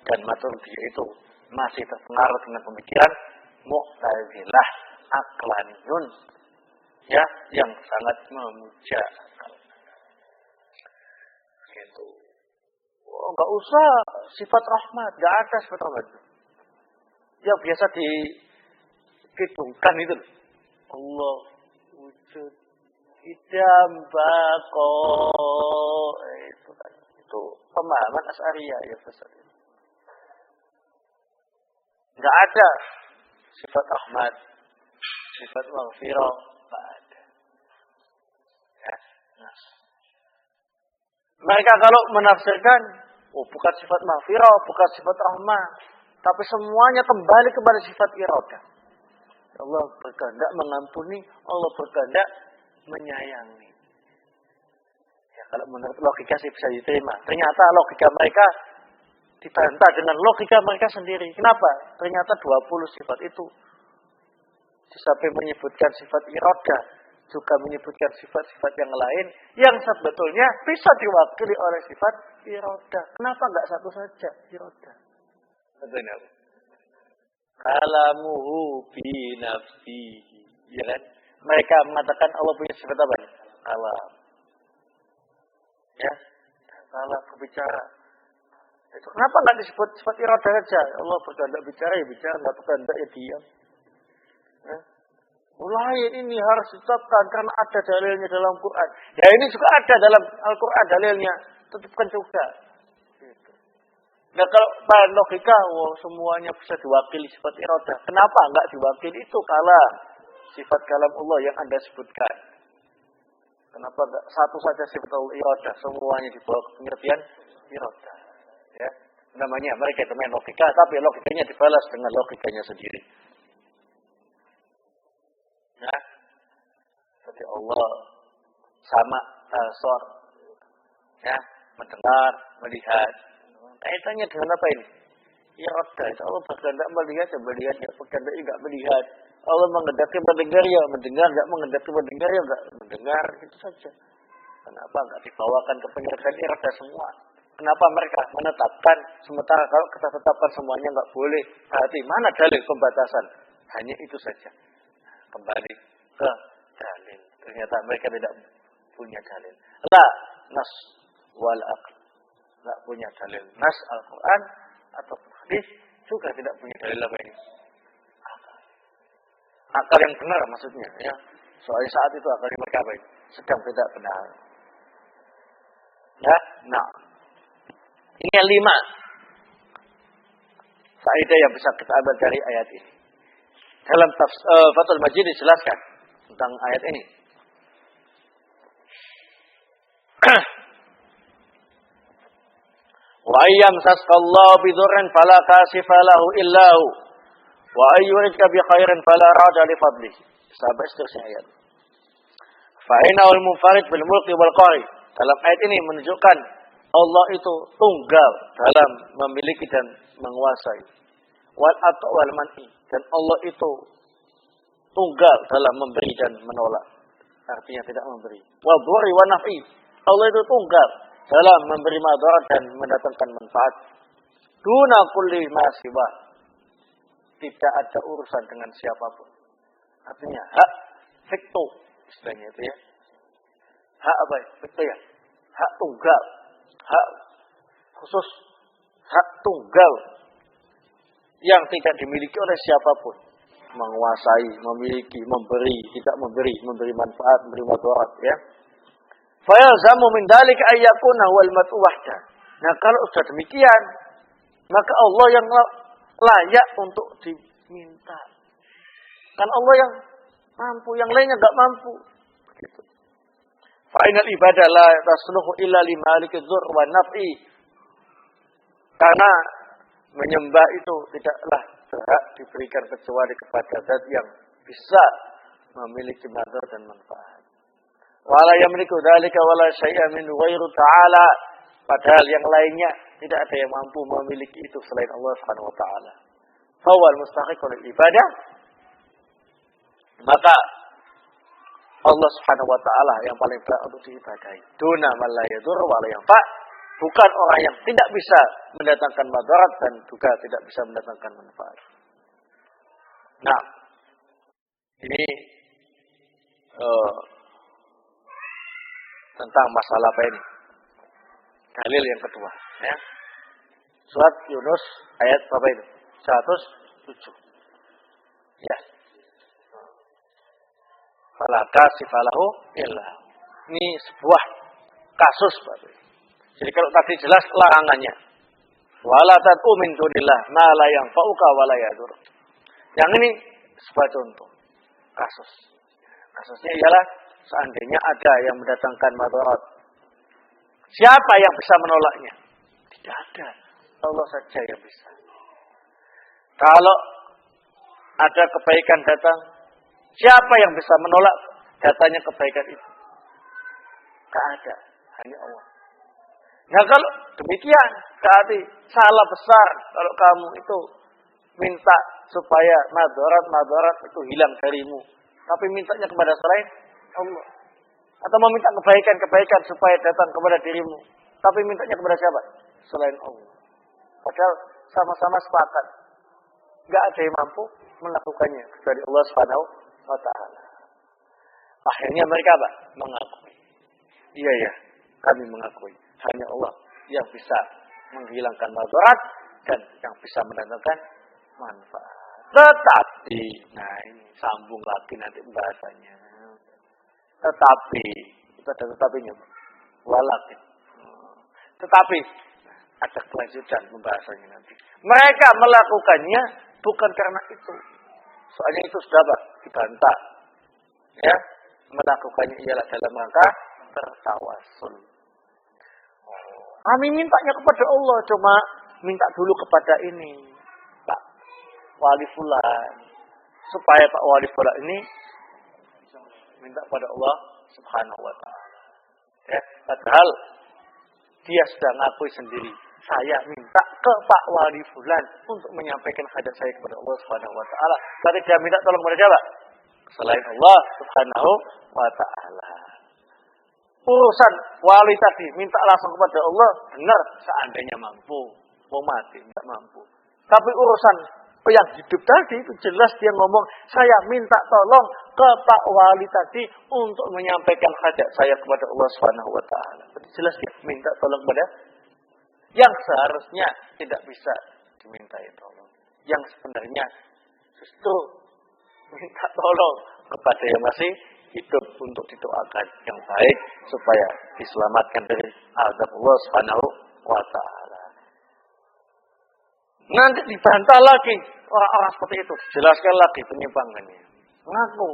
dan Maturidiyah itu masih terpengaruh dengan pemikiran Mu'tazilah aqlaniyun, ya, yang sangat memuja akal. Gitu. Oh, enggak usah sifat rahmat, enggak ada sifat rahmat. Yang biasa dikitungkan itu Allah wujud idam baqo, itu kan, itu pemahaman Asy'ariyah ya besar. Enggak ada sifat rahmat, sifat maghfirah, enggak ada. Ya. Nah. Mereka kalau menafsirkan, oh bukan sifat maghfirah, bukan sifat rahmah, tapi semuanya kembali kepada sifat iradah. Allah berkehendak mengampuni, Allah berkehendak menyayangi. Ya, kalau menurut logika sih bisa diterima. Ternyata logika mereka dibantah dengan logika mereka sendiri. Kenapa? Ternyata 20 sifat itu sampai menyebutkan sifat iradah, juga menyebutkan sifat-sifat yang lain yang sebetulnya bisa diwakili oleh sifat iradah. Kenapa enggak satu saja iradah? Betul. Kalamuhu bi nafsihi. Ya kan? Mereka mengatakan Allah punya sifat apa? Kalam. Ya. Kalam berbicara. Itu kenapa enggak disebut sifat iradah saja? Allah berkehendak bicara ya bicara, enggak berkehendak ya diam. Ya. Mulai ini harus ditetapkan karena ada dalilnya dalam Quran. Ya ini juga ada dalam Al-Quran dalilnya. Tetapkan juga. Gitu. Nah kalau pada logika, semuanya bisa diwakili sifat iradah. Kenapa enggak diwakili itu kalam? Sifat kalam Allah yang Anda sebutkan. Kenapa enggak satu saja sifat Allah iradah? Semuanya dibawa ke pengertian iradah. Ya. Namanya mereka itu main logika, tapi logikanya dibalas dengan logikanya sendiri. Nah, seperti Allah sama basor, ya, mendengar, melihat. Kaitannya dengan apa ini? Iradah. Allah berkehendak melihat, ya melihat, ya berkehendak enggak melihat. Allah menghendaki mendengar, ya mendengar, enggak menghendaki mendengar, ya enggak mendengar, itu saja. Kenapa enggak dibawakan ke pengertian iradah semua? Kenapa mereka menetapkan, sementara kalau kita tetapkan semuanya nggak boleh? Berarti mana dalil pembatasan? Hanya itu saja. Kembali ke dalil. Ternyata mereka tidak punya dalil. La nas wal aql. Nggak punya dalil nas Al-Quran atau hadis, juga tidak punya dalil apa ini? Akal yang benar maksudnya, ya. Soalnya saat itu akal mereka apa ini? Sedang tidak benar. Ya, nah. Ini yang 5 faedah yang bisa kita ambil dari ayat ini. Dalam Fathul Majid dijelaskan tentang ayat ini. Wa ayyam sasqallahu bidurrin fala kashifa lahu illa hu wa ayyuridka bi khairin fala raja li fadlihi. Sampai seterusnya ayat. Fa innahu al-munfarid bil mulki wal qahri. Dalam ayat ini menunjukkan Allah itu tunggal dalam memiliki dan menguasai. Wal ata wal man'i, dan Allah itu tunggal dalam memberi dan menolak. Artinya tidak memberi. Wa dhurri wa naf'i. Allah itu tunggal dalam memberi madarat dan mendatangkan manfaat. Duna kulli ma siwa. Tidak ada urusan dengan siapapun. Artinya hak fiktu istilahnya itu ya. Hak apa ya? Fiktu ya. Hak tunggal. Hak khusus, hak tunggal yang tidak dimiliki oleh siapapun. Menguasai, memiliki, memberi, tidak memberi manfaat, memberi madarat, ya. Fa yalzamu min dzalika ay yakuna wal mat'u wahda. Nah, kalau sudah demikian, maka Allah yang layak untuk diminta. Kan Allah yang mampu, yang lainnya enggak mampu. Begitu. Fa'inal ibadah la tasluhu illa limaliki dzur wa naf'i. Karena menyembah itu tidaklah berhak diberikan kecuali kepada zat yang bisa memiliki madarat dan manfaat. Wala yamliku dzalika wala syai'a min ghairu ta'ala. Padahal yang lainnya tidak ada yang mampu memiliki itu selain Allah Subhanahu wa taala. Fawal mustahiqul ibadah. Maka Allah Subhanahu wa taala yang paling berhak untuk diibadahi. Duna man la yadur wa la yanfa. Bukan orang yang tidak bisa mendatangkan madarat dan juga tidak bisa mendatangkan manfaat. Nah, ini tentang masalah apa ini? Dalil yang kedua, ya. Surat Yunus ayat berapa itu? 107. Ya. Fala kasifalahu illa. Ini sebuah kasus, Pak. Jadi kalau tadi jelas larangannya. Wala tad'u min dunillah ma la yanfa'uka wa la yadur. Yang ini sebuah contoh kasus. Kasusnya ialah seandainya ada yang mendatangkan madarat. Siapa yang bisa menolaknya? Tidak ada. Allah saja yang bisa. Kalau ada kebaikan datang, siapa yang bisa menolak datanya kebaikan itu? Tidak ada. Hanya Allah. Nah kalau demikian, berarti salah besar kalau kamu itu minta supaya madarat itu hilang darimu. Tapi mintanya kepada selain Allah. Atau meminta kebaikan supaya datang kepada dirimu. Tapi mintanya kepada siapa? Selain Allah. Padahal sama-sama sepakat. Enggak ada yang mampu melakukannya kecuali Allah Subhanahu wa taala. Akhirnya mereka apa? Mengakui. Iya ya, kami mengakui. Hanya Allah yang bisa menghilangkan madarat dan yang bisa mendatangkan manfaat. Tetapi, nah ini sambung lagi nanti bahasanya. Tetapi, itu ada tetapinya. Walakin. Tetapi, ada kelanjutan pembahasannya nanti. Mereka melakukannya bukan karena itu. Soalnya itu sudah apa? Dibantah. Ya, melakukannya ialah dalam rangka bertawasul. Kami mintanya kepada Allah, cuma minta dulu kepada ini, Pak Wali Fulan, supaya Pak Wali Fulan ini minta kepada Allah Subhanahu wa taala. Ya, padahal dia sudah ngakui sendiri, saya minta ke Pak Wali Fulan untuk menyampaikan hajat saya kepada Allah Subhanahu wa taala. Berarti dia minta tolong kepada siapa? Selain Allah Subhanahu wa taala. urusan wali tadi minta langsung kepada Allah, benar seandainya mampu. Mau mati tidak mampu. Tapi urusan yang hidup tadi itu jelas dia ngomong, saya minta tolong ke Pak Wali tadi untuk menyampaikan hajat saya kepada Allah Subhanahu wa taala. Jelas dia minta tolong kepada yang seharusnya tidak bisa dimintai tolong. Yang sebenarnya justru minta tolong kepada yang masih hidup untuk didoakan yang baik supaya diselamatkan dari azab Allah Subhanahu wa taala. Nanti dibantah lagi orang-orang seperti itu, jelaskan lagi penyimpangannya. Ngaku,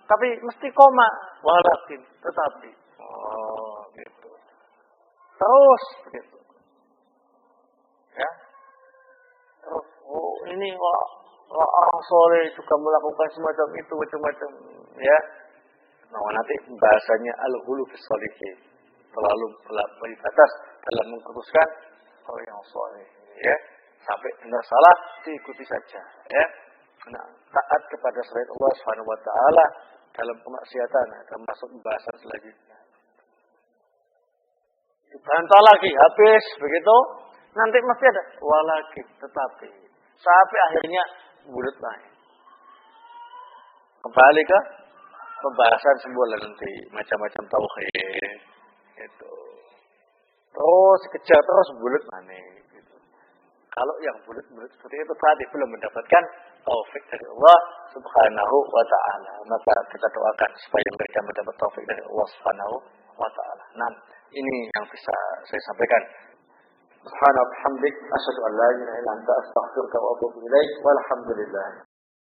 tapi mesti koma, walakin, tetapi. Oh, gitu. Terus begitu. Ya. Terus, oh ini orang soleh juga melakukan semacam itu, macam-macam, ya. Nah, nanti bahasanya al-hulu bis-sholihin, terlalu melampaui batas dalam menguruskan orang yang soleh, ya. Sampai benar salah diikuti saja, ya. Nah, taat kepada selain Allah Subhanahu wa taala dalam kemaksiatan termasuk pembahasan selanjutnya. Dibantah lagi habis begitu, nanti mesti ada walakin, tetapi sampai akhirnya bulat naik. Kembali ke pembahasan semula nanti macam-macam tauhid itu. Terus kejar terus bulat naik. Kalau yang bulat-bulat seperti itu tadi belum mendapatkan taufik dari Allah Subhanahu wa taala, maka kita doakan supaya mereka mendapat taufik dari Allah Subhanahu wa taala. Nah, ini yang bisa saya sampaikan. Subhanallah, hamdik, asyhadu an la ilaha illa anta, astaghfiruka wa atubu ilaik. Walhamdulillah.